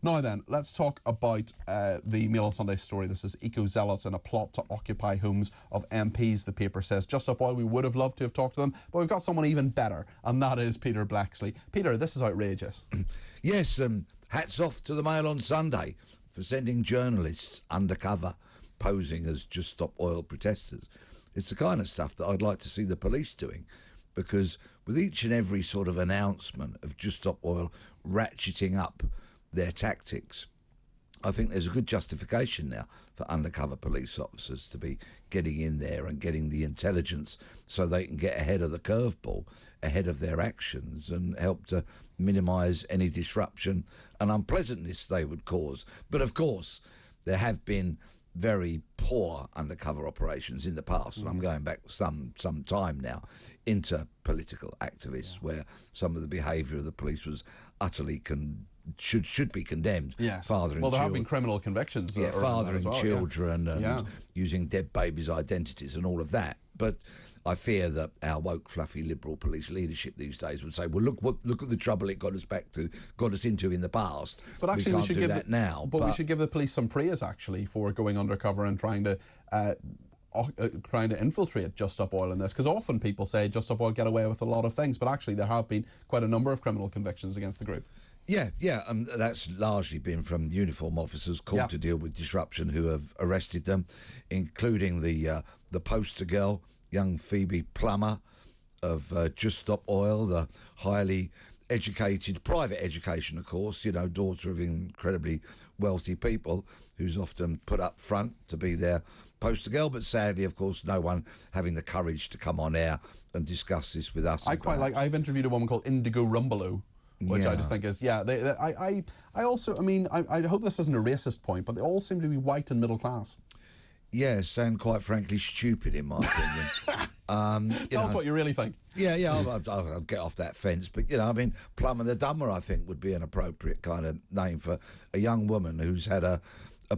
Now then, let's talk about the Mail on Sunday story. This is eco-zealots in a plot to occupy homes of MPs, the paper says. Just up oil, we would have loved to have talked to them, but we've got someone even better, and that is Peter Bleksley. Peter, this is outrageous. Yes, hats off to the Mail on Sunday for sending journalists undercover, posing as Just Stop Oil protesters. It's the kind of stuff that I'd like to see the police doing, because with each and every sort of announcement of Just Stop Oil ratcheting up their tactics, I think there's a good justification now for undercover police officers to be getting in there and getting the intelligence so they can get ahead of the curveball, ahead of their actions, and help to minimise any disruption and unpleasantness they would cause. But of course, there have been very poor undercover operations in the past, and I'm going back some time now, into political activists, where some of the behaviour of the police was utterly should be condemned. Yes. Fathering well, there have children. been criminal convictions. Fathering children and using dead babies' identities and all of that. But I fear that our woke, fluffy, liberal police leadership these days would say, "Well, look at the trouble it got us into in the past." But actually, we should give that now. But we should give the police some praise actually for going undercover and trying to infiltrate Just Stop Oil in this, because often people say Just Stop Oil get away with a lot of things, but actually there have been quite a number of criminal convictions against the group. Yeah, that's largely been from uniform officers called to deal with disruption who have arrested them, including the poster girl, young Phoebe Plummer of Just Stop Oil, the highly educated, private education, of course, daughter of incredibly wealthy people, who's often put up front to be their poster girl, but sadly, of course, no one having the courage to come on air and discuss this with us. I've interviewed a woman called Indigo Rumbaloo, which I just think is, I hope this isn't a racist point, but they all seem to be white and middle class. Yes, and quite frankly stupid, in my opinion. Tell us what you really think. I'll get off that fence, but Plumber the Dumber, I think, would be an appropriate kind of name for a young woman who's had a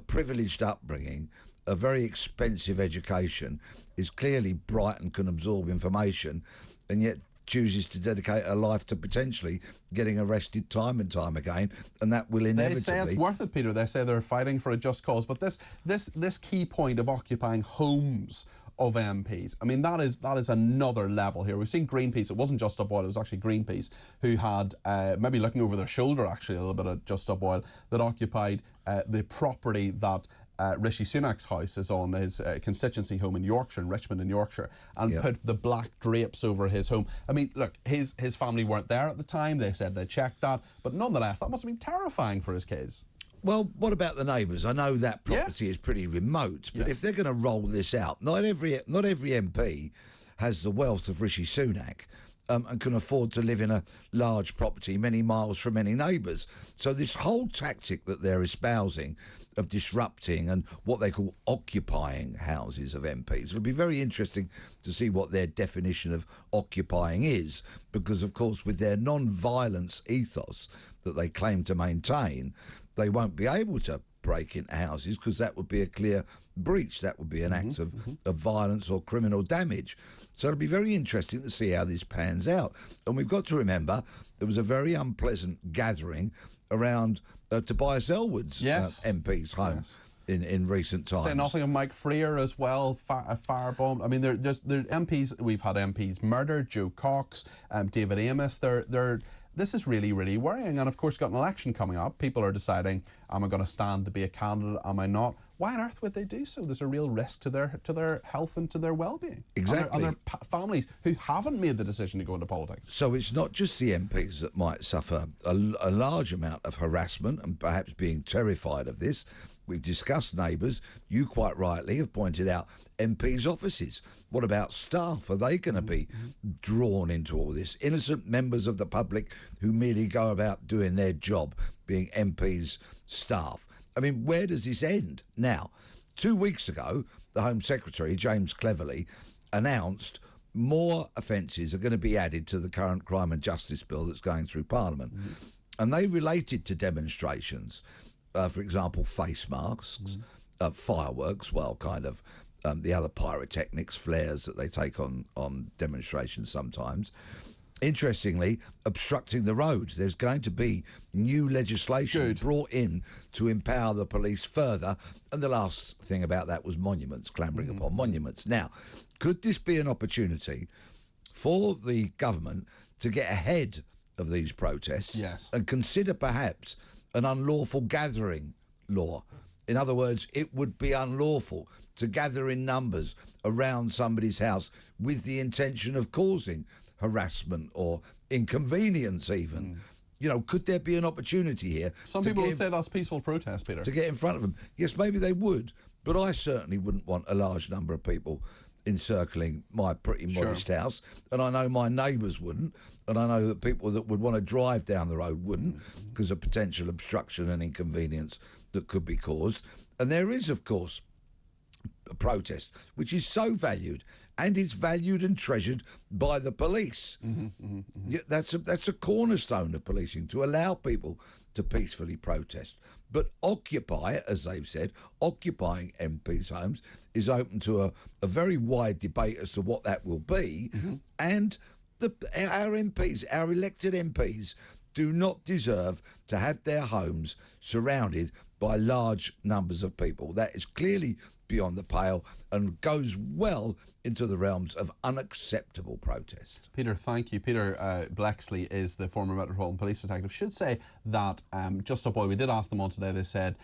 privileged upbringing, a very expensive education, is clearly bright and can absorb information, and yet chooses to dedicate her life to potentially getting arrested time and time again, and that will inevitably... They say it's worth it, Peter. They say they're fighting for a just cause, but this key point of occupying homes of MPs, I mean, that is another level here. We've seen Greenpeace, it wasn't Just Stop Oil, it was actually Greenpeace, who had, maybe looking over their shoulder actually a little bit at Just Stop Oil, that occupied the property that Rishi Sunak's house is on, his constituency home in Yorkshire, in Richmond in Yorkshire, and put the black drapes over his home. I mean, look, his family weren't there at the time. They said they checked that, but nonetheless, that must have been terrifying for his kids. Well, what about the neighbours? I know that property is pretty remote, but if they're going to roll this out, not every MP has the wealth of Rishi Sunak. And can afford to live in a large property many miles from any neighbours. So this whole tactic that they're espousing of disrupting and what they call occupying houses of MPs, it'll be very interesting to see what their definition of occupying is, because of course with their non-violence ethos that they claim to maintain, they won't be able to break into houses, because that would be a clear breach. That would be an act of violence or criminal damage. So it'll be very interesting to see how this pans out. And we've got to remember there was a very unpleasant gathering around Tobias Ellewood's MP's home in recent times. Say nothing of Mike Freer as well, firebombed. I mean, they're MPs. We've had MPs murdered, Joe Cox, David Amos. This is really, really worrying. And of course, got an election coming up. People are deciding, am I going to stand to be a candidate? Am I not? Why on earth would they do so? There's a real risk to their health and to their well-being. Exactly. And their families who haven't made the decision to go into politics. So it's not just the MPs that might suffer a large amount of harassment and perhaps being terrified of this. We've discussed neighbours. You quite rightly have pointed out MPs' offices. What about staff? Are they going to be drawn into all this? Innocent members of the public who merely go about doing their job, being MPs' staff. I mean, where does this end? Now, 2 weeks ago, the Home Secretary, James Cleverly, announced more offences are going to be added to the current Crime and Justice Bill that's going through Parliament. And they related to demonstrations. For example, face masks, fireworks, the other pyrotechnics, flares that they take on demonstrations sometimes, Interestingly, obstructing the roads. There's going to be new legislation brought in to empower the police further. And the last thing about that was monuments, clambering upon monuments. Now, could this be an opportunity for the government to get ahead of these protests and consider perhaps an unlawful gathering law? In other words, it would be unlawful to gather in numbers around somebody's house with the intention of causing harassment or inconvenience even. You know, could there be an opportunity here? Some people would say that's peaceful protest, Peter. To get in front of them. Yes, maybe they would, but I certainly wouldn't want a large number of people encircling my pretty modest house, and I know my neighbours wouldn't, and I know that people that would want to drive down the road wouldn't because of potential obstruction and inconvenience that could be caused. And there is, of course, a protest which is so valued, and it's valued and treasured by the police. Yeah, that's a cornerstone of policing, to allow people to peacefully protest. But Occupy, as they've said, occupying MPs' homes is open to a very wide debate as to what that will be. And our MPs, our elected MPs, do not deserve to have their homes surrounded by large numbers of people. That is clearly beyond the pale and goes well into the realms of unacceptable protest. Peter, thank you. Peter Bleksley is the former Metropolitan Police detective. Should say that Just Stop Oil, we did ask them on today, they said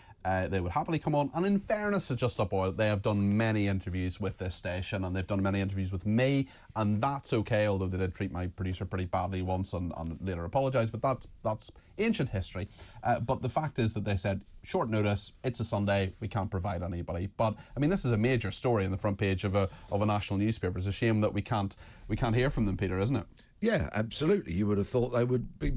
they would happily come on, and in fairness to Just Stop Oil, they have done many interviews with this station, and they've done many interviews with me, and that's okay, although they did treat my producer pretty badly once and later apologised, but that's ancient history. But the fact is that they said, short notice, it's a Sunday, we can't provide anybody. But I mean, this is a major story on the front page of a national newspaper. It's a shame that we can't hear from them, Peter, isn't it? Yeah, absolutely. You would have thought they would be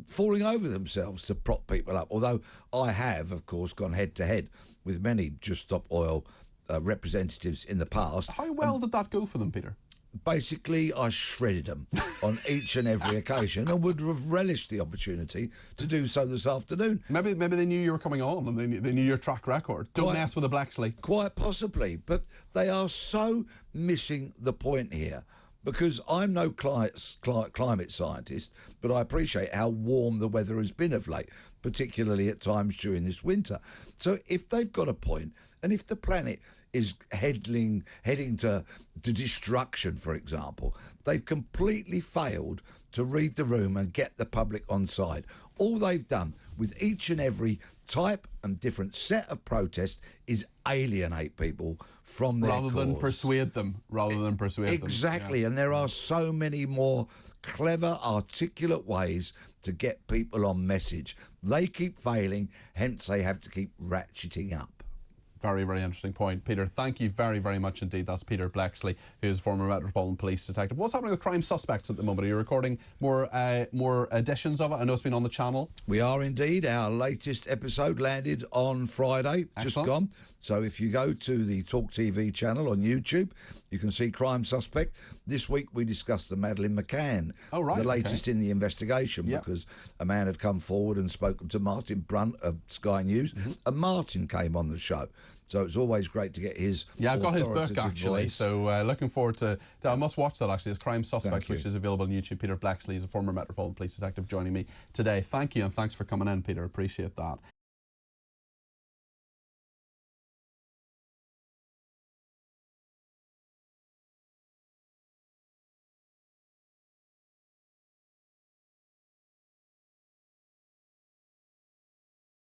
falling over themselves to prop people up. Although I have, of course, gone head to head with many Just Stop Oil representatives in the past. How well did that go for them, Peter? Basically, I shredded them on each and every occasion, and would have relished the opportunity to do so this afternoon. Maybe they knew you were coming on, and they knew your track record. Don't mess with the Bleksley. Quite possibly, but they are so missing the point here. Because I'm no climate scientist, but I appreciate how warm the weather has been of late, particularly at times during this winter. So if they've got a point, and if the planet is heading to destruction, for example, they've completely failed to read the room and get the public on side. All they've done with each and every type and different set of protest is alienate people from their cause. Rather than persuade them. Exactly, Yeah. And there are so many more clever, articulate ways to get people on message. They keep failing, hence they have to keep ratcheting up. Very, very interesting point. Peter, thank you very, very much indeed. That's Peter Bleksley, who is former Metropolitan Police detective. What's happening with Crime Suspects at the moment? Are you recording more editions of it? I know it's been on the channel. We are indeed. Our latest episode landed on Friday, just gone. So if you go to the talkTV channel on YouTube, you can see Crime Suspect. This week we discussed the Madeleine McCann, the latest in the investigation, because a man had come forward and spoken to Martin Brunt of Sky News, and Martin came on the show. So it's always great to get his I've got his book, actually, voice. so looking forward to I must watch that, actually. It's Crime Suspects, which is available on YouTube. Peter Bleksley is a former Metropolitan Police detective joining me today. Thank you, and thanks for coming in, Peter. Appreciate that.